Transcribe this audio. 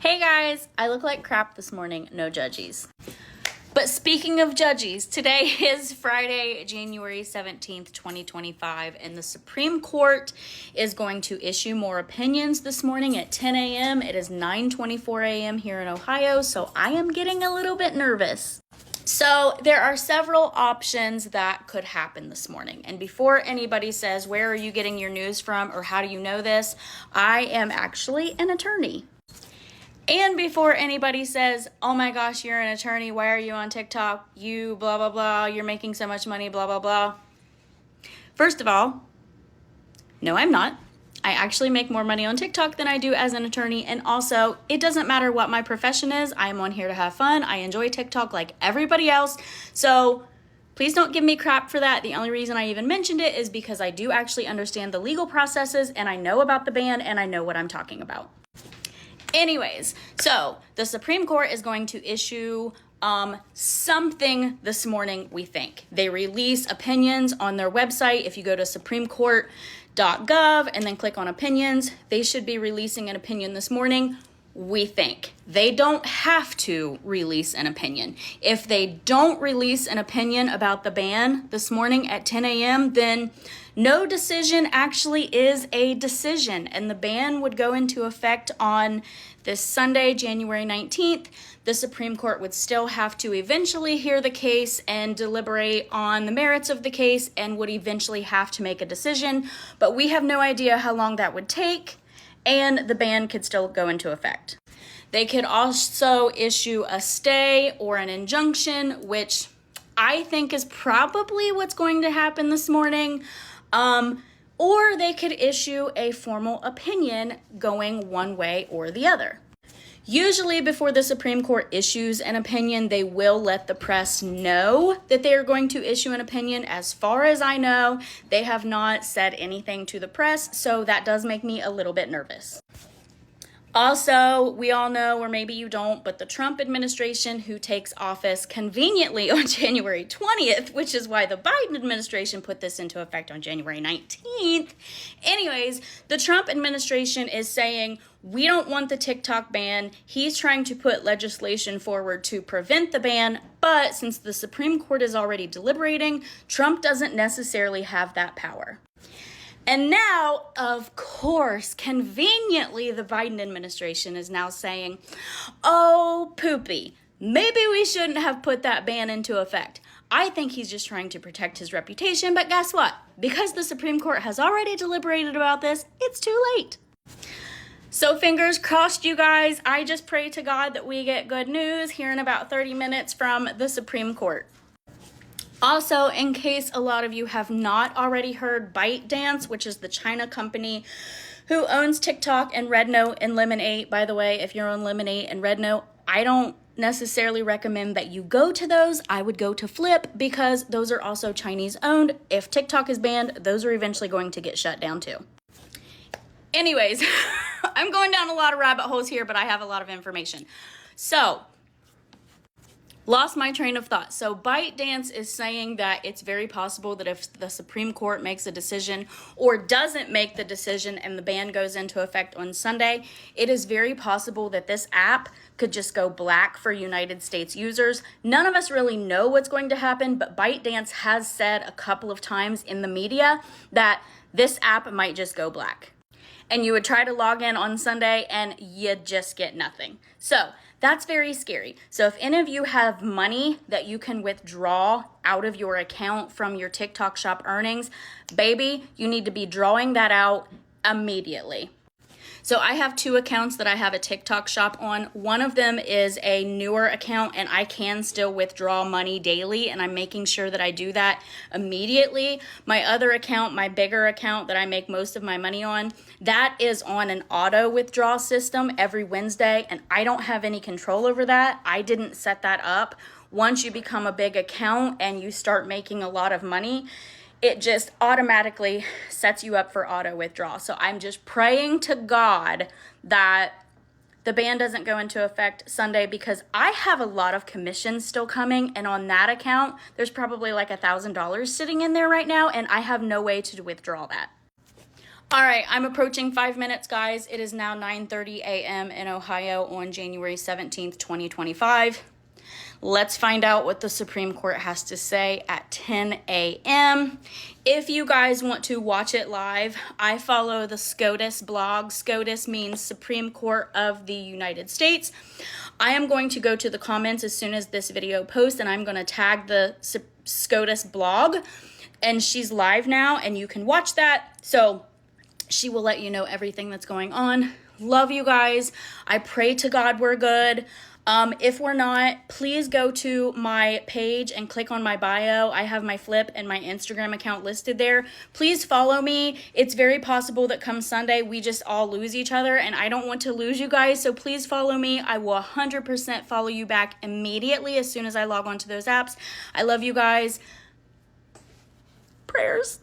Hey guys, I look like crap this morning, no judgies. But speaking of judgies, today is Friday, January 17th, 2025, and the Supreme Court is going to issue more opinions this morning at 10 a.m. It is 9:24 a.m. here in Ohio, so I am getting a little bit nervous. So there are several options that could happen this morning. And before anybody says, where are you getting your news from or how do you know this? I am actually an attorney. And before anybody says, oh my gosh, you're an attorney, why are you on TikTok? You blah, blah, blah, you're making so much money, blah, blah, blah. First of all, no, I'm not. I actually make more money on TikTok than I do as an attorney. And also, it doesn't matter what my profession is. I am on here to have fun. I enjoy TikTok like everybody else. So please don't give me crap for that. The only reason I even mentioned it is because I do actually understand the legal processes and I know about the ban and I know what I'm talking about. Anyways, so the Supreme Court is going to issue something this morning, we think. They release opinions on their website. If you go to supremecourt.gov and then click on opinions, they should be releasing an opinion this morning, we think. They don't have to release an opinion. If they don't release an opinion about the ban this morning at 10 a.m., then no decision actually is a decision, and the ban would go into effect on this Sunday, January 19th. The Supreme Court would still have to eventually hear the case and deliberate on the merits of the case and would eventually have to make a decision, but we have no idea how long that would take, and the ban could still go into effect. They could also issue a stay or an injunction, which I think is probably what's going to happen this morning. Or they could issue a formal opinion going one way or the other. Usually before the Supreme Court issues an opinion, they will let the press know that they are going to issue an opinion. As far as I know, they have not said anything to the press, so that does make me a little bit nervous. Also, we all know, or maybe you don't, but the Trump administration, who takes office conveniently on January 20th, which is why the Biden administration put this into effect on January 19th. Anyways, the Trump administration is saying, we don't want the TikTok ban. He's trying to put legislation forward to prevent the ban, but since the Supreme Court is already deliberating, Trump doesn't necessarily have that power. And now, of course, conveniently, the Biden administration is now saying, oh, poopy, maybe we shouldn't have put that ban into effect. I think he's just trying to protect his reputation, but guess what? Because the Supreme Court has already deliberated about this, it's too late. So fingers crossed, you guys. I just pray to God that we get good news here in about 30 minutes from the Supreme Court. Also, in case a lot of you have not already heard, ByteDance, which is the China company who owns TikTok and Rednote and Lemon8. By the way, if you're on Lemon8 and Rednote, I don't necessarily recommend that you go to those. I would go to Flip because those are also Chinese owned. If TikTok is banned, those are eventually going to get shut down too. Anyways, I'm going down a lot of rabbit holes here, but I have a lot of information. So, lost my train of thought. So ByteDance is saying that it's very possible that if the Supreme Court makes a decision or doesn't make the decision and the ban goes into effect on Sunday, it is very possible that this app could just go black for United States users. None of us really know what's going to happen, but ByteDance has said a couple of times in the media that this app might just go black. And you would try to log in on Sunday and you just get nothing. So that's very scary. So if any of you have money that you can withdraw out of your account from your TikTok shop earnings, baby, you need to be drawing that out immediately. So I have two accounts that I have a TikTok shop on. One of them is a newer account and I can still withdraw money daily, and I'm making sure that I do that immediately. My other account, my bigger account that I make most of my money on, that is on an auto withdrawal system every Wednesday, and I don't have any control over that. I didn't set that up. Once you become a big account and you start making a lot of money, it just automatically sets you up for auto withdrawal. So I'm just praying to God that the ban doesn't go into effect Sunday, because I have a lot of commissions still coming, and on that account, there's probably like $1,000 sitting in there right now, and I have no way to withdraw that. All right, I'm approaching 5 minutes, guys. It is now 9:30 a.m. in Ohio on January 17th, 2025. Let's find out what the Supreme Court has to say at 10 a.m. If you guys want to watch it live, I follow the SCOTUS blog. SCOTUS means Supreme Court of the United States. I am going to go to the comments as soon as this video posts, and I'm going to tag the SCOTUS blog. And she's live now, and you can watch that. So she will let you know everything that's going on. Love you guys. I pray to God we're good. If we're not, please go to my page and click on my bio. I have my Flip and my Instagram account listed there. Please follow me. It's very possible that come Sunday, we just all lose each other, and I don't want to lose you guys, so please follow me. I will 100% follow you back immediately as soon as I log on to those apps. I love you guys. Prayers.